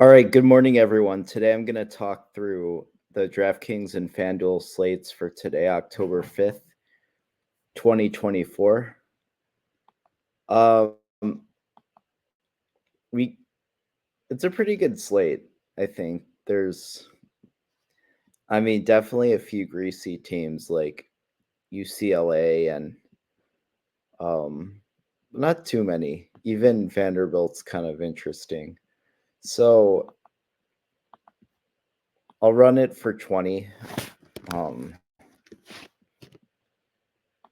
All right, good morning, everyone. Today I'm going to talk through the Draftkings and Fanduel slates for today, October 5th, 2024. Um, we it's a pretty good slate, I think. Definitely a few greasy teams like UCLA and um not too many. Even Vanderbilt's kind of interesting. So I'll run it for 20. Um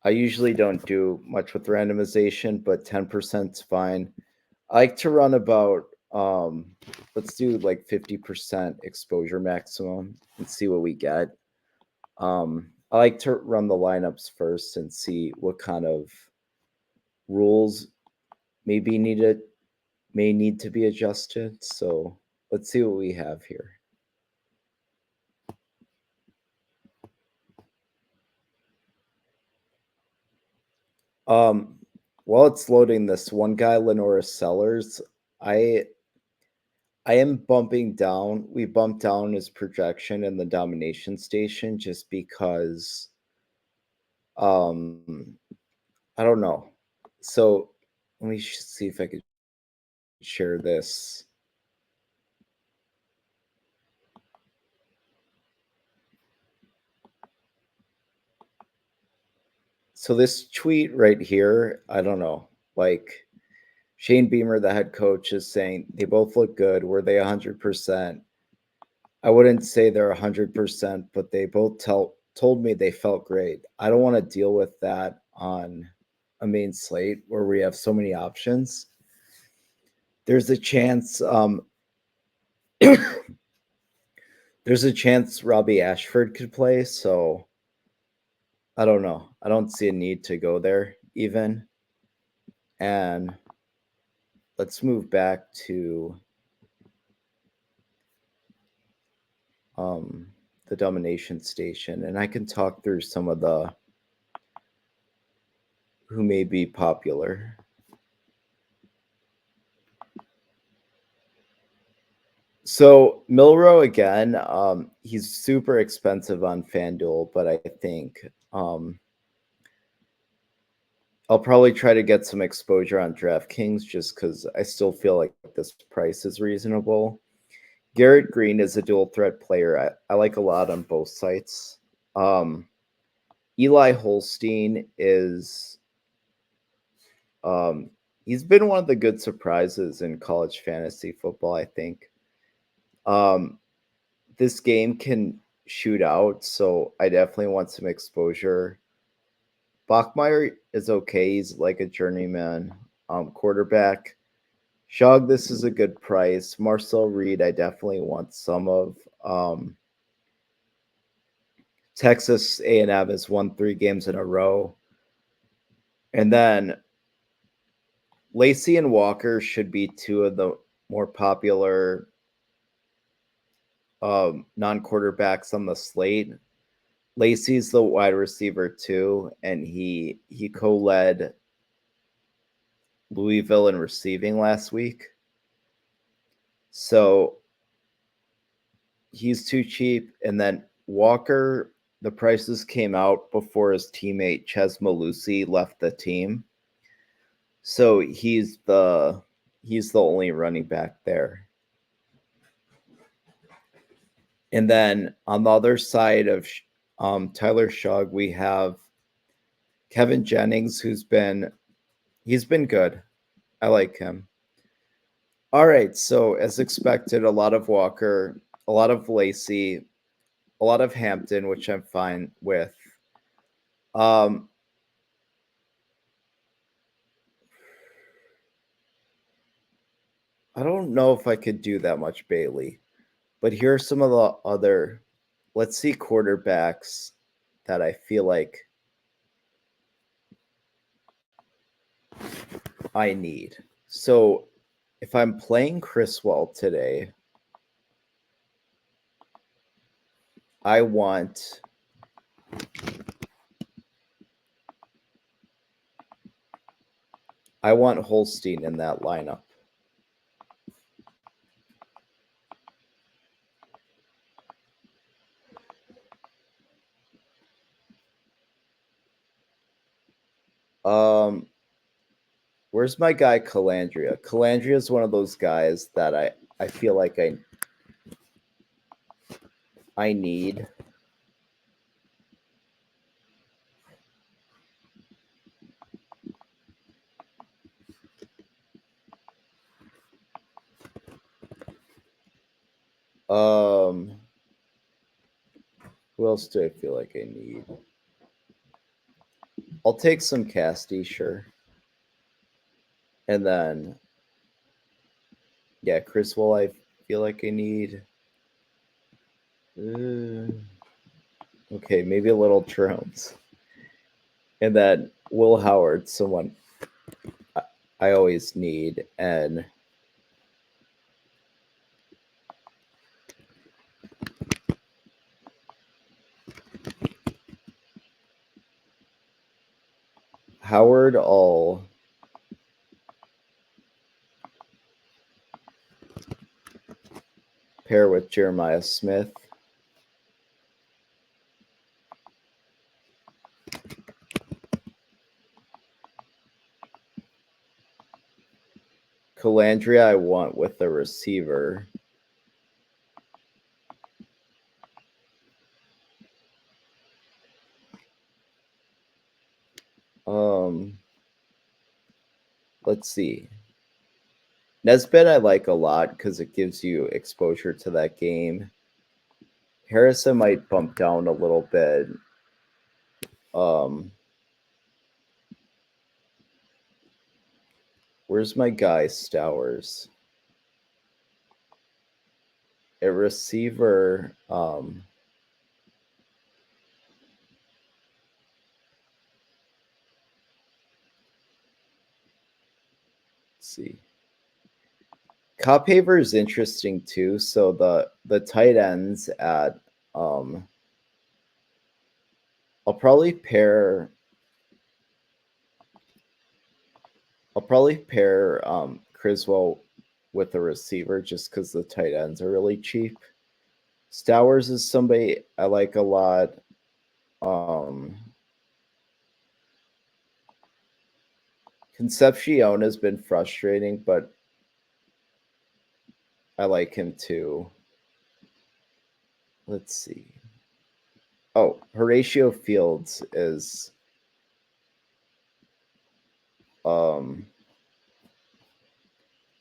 I usually don't do much with randomization, but 10% is fine. I like to run about let's do like 50% exposure maximum and see what we get. I like to run the lineups first and see what kind of rules maybe may need to be adjusted. So let's see what we have here. Um, while it's loading, this one guy, Lenora Sellers, I I am bumping down. We bumped down his projection in the domination station just because um I don't know. So let me see if I could share this. So this tweet right here, I don't know. Like Shane Beamer, the head coach, is saying they both look good. Were they 100%? I wouldn't say they're 100%, but they both told me they felt great. I don't want to deal with that on a main slate where we have so many options. There's a chance there's a chance Robbie Ashford could play, so I don't know. I don't see a need to go there even. And let's move back to um the domination station and I can talk through some of the who may be popular. So Milrow again, he's super expensive on FanDuel, but I think I'll probably try to get some exposure on DraftKings just because I still feel like this price is reasonable. Garrett Green is a dual threat player. I like a lot on both sites. Um, Eli Holstein is um, he's been one of the good surprises in college fantasy football, I think. Um, this game can shoot out, so I definitely want some exposure. Bachmeyer is okay. He's like a journeyman quarterback. Shug, this is a good price. Marcel Reed, I definitely want some of. Texas A&M has won 3 games in a row. And then Lacey and Walker should be two of the more popular non-quarterbacks on the slate. Lacey's the wide receiver too, and he co-led Louisville in receiving last week. So he's too cheap. And then Walker, the prices came out before his teammate Ches Malusi left the team. So he's the only running back there. And then on the other side of Tyler Shug, we have Kevin Jennings, he's been good. I like him. All right, so as expected, a lot of Walker, a lot of Lacey, a lot of Hampton, which I'm fine with. Um, I don't know if I could do that much Bailey, but here are some of the other. Let's see quarterbacks that I feel like I need. So if I'm playing Criswell today, I want Holstein in that lineup. Where's my guy Calandria? Calandria is one of those guys that I feel like I need. Um, who else do I feel like I need? I'll take some Casty, sure. And then, yeah, Criswell, I feel like I need. Okay, maybe a little Drones. And then Will Howard, someone I always need. And Howard, I'll pair with Jeremiah Smith. Calandria, I want with the receiver. Let's see. Nesbitt I like a lot because it gives you exposure to that game. Harrison might bump down a little bit. Where's my guy Stowers? A receiver. Let's see. Cophaver is interesting too. So the tight ends at I'll probably pair Criswell with a receiver just because the tight ends are really cheap. Stowers is somebody I like a lot. Concepcion has been frustrating, but I like him too. Let's see. Oh, Horatio Fields is I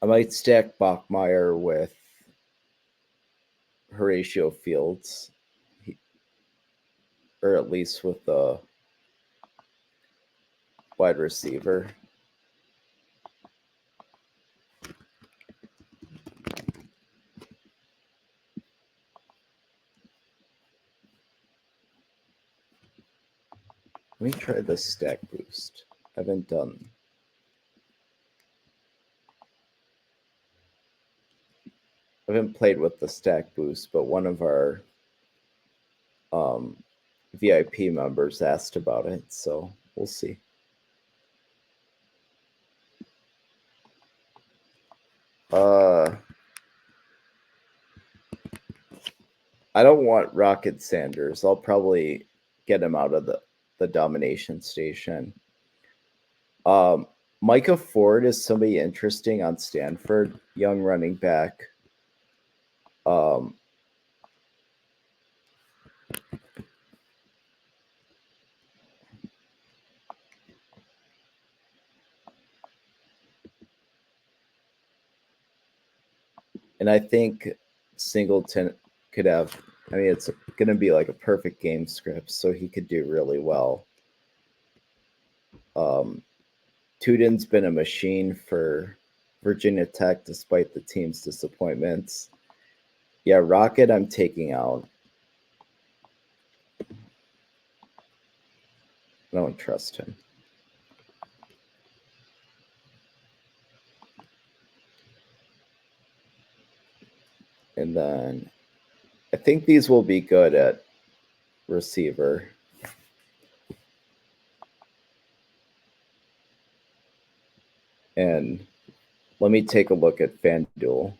might stack Bachmeyer with Horatio Fields, or at least with the wide receiver. Let me try the stack boost. I haven't done. I haven't played with the stack boost, but one of our VIP members asked about it, so we'll see. I don't want Rocket Sanders. I'll probably get him out of the domination station. Micah Ford is somebody interesting on Stanford, young running back. And I think Singleton could have. I mean, it's going to be like a perfect game script, so he could do really well. Tudin's been a machine for Virginia Tech despite the team's disappointments. Yeah, Rocket, I'm taking out. I don't trust him. And then I think these will be good at receiver. And let me take a look at Fanduel.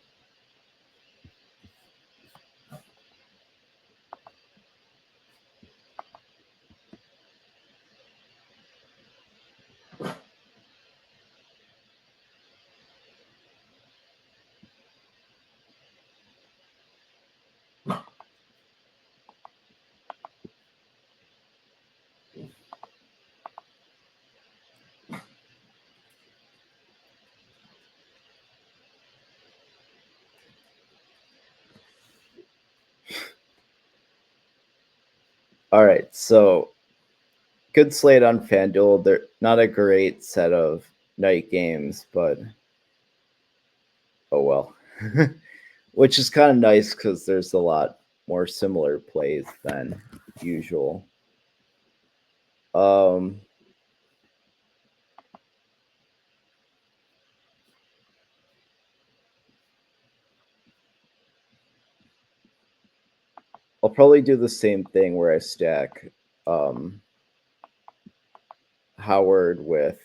All right, so good slate on Fanduel. They're not a great set of night games, but oh well. Which is kind of nice because there's a lot more similar plays than usual. Um, I'll probably do the same thing where I stack um, Howard with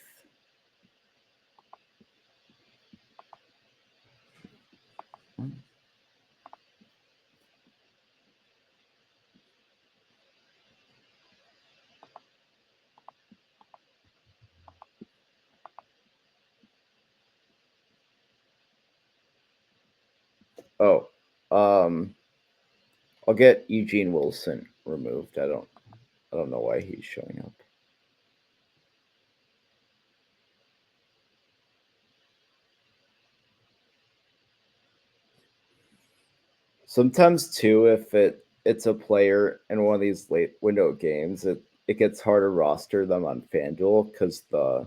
oh, um, I'll get Eugene Wilson removed. I don't know why he's showing up. Sometimes too, if it's a player in one of these late window games, it gets harder to roster them on FanDuel because the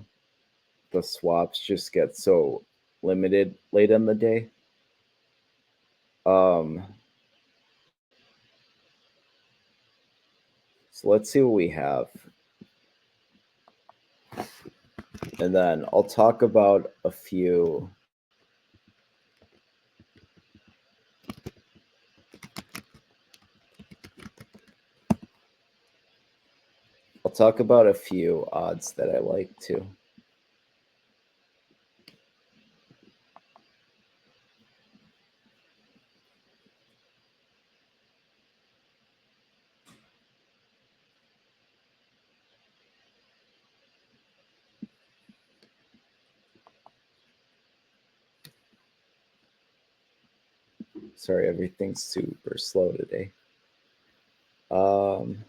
swaps just get so limited late in the day. Um, so let's see what we have, and then I'll talk about a few. I'll talk about a few odds that I like too. Sorry, everything's super slow today. Um,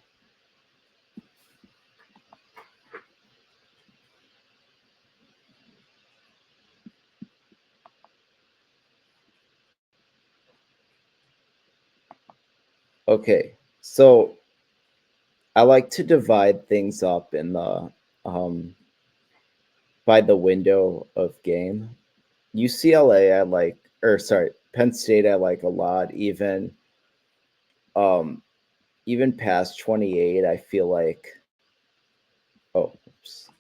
okay, so I like to divide things up in the um, by the window of game. UCLA I like, or sorry, Penn State I like a lot. Um, even past 28, I feel like. Oh, oops.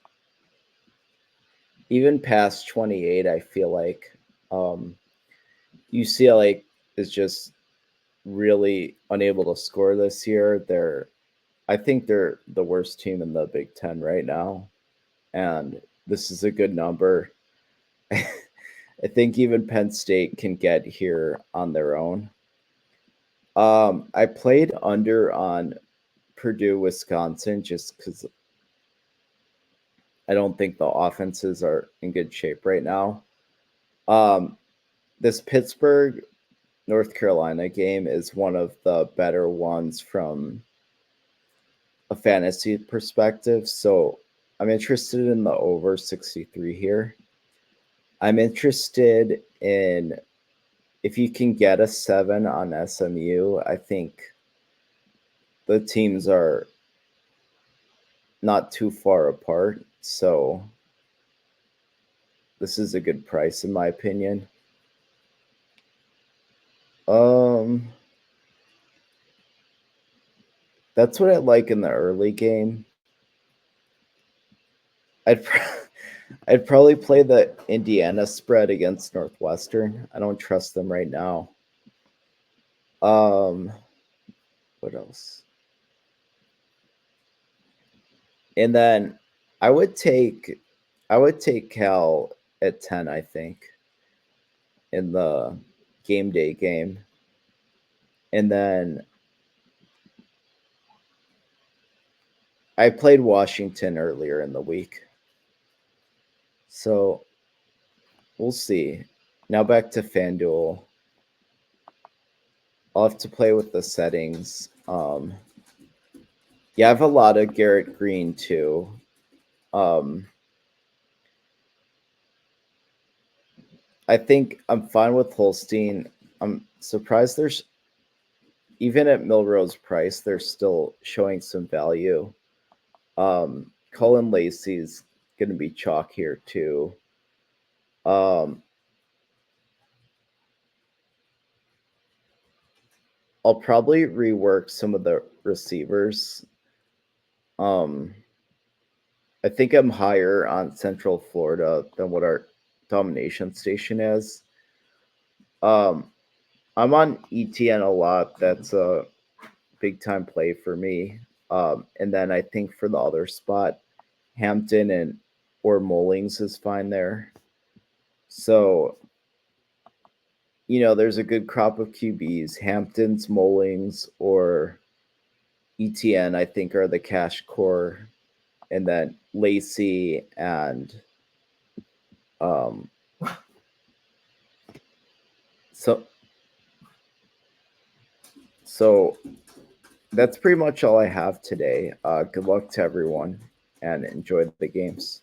Even past 28, I feel like um, UCLA is just really unable to score this year. I think they're the worst team in the Big Ten right now, and this is a good number. I think even Penn State can get here on their own. I played under on Purdue, Wisconsin, just because I don't think the offenses are in good shape right now. Um, this Pittsburgh, North Carolina game is one of the better ones from a fantasy perspective. So I'm interested in the over 63 here. I'm interested in if you can get a 7 on SMU. I think the teams are not too far apart. So this is a good price in my opinion. Um that's what I like in the early game. I'd I'd probably play the Indiana spread against Northwestern. I don't trust them right now. Um what else? And then I would take I would take Cal at 10, I think, in the game day game. And then I played Washington earlier in the week. So we'll see. Now back to FanDuel. I'll have to play with the settings. Yeah, I have a lot of Garrett Green too. Um, I think I'm fine with Holstein. I'm surprised there's even at Milrose price, they're still showing some value. Cullen Lacey's going to be chalk here too. I'll probably rework some of the receivers. I think I'm higher on Central Florida than what our domination station is. I'm on ETN a lot. That's a big time play for me. And then I think for the other spot, Hampton and or Mullings is fine there. So, there's a good crop of QBs. Hampton's, Mullings, or ETN, I think, are the cash core. And then Lacey and so that's pretty much all I have today. Good luck to everyone and enjoy the games.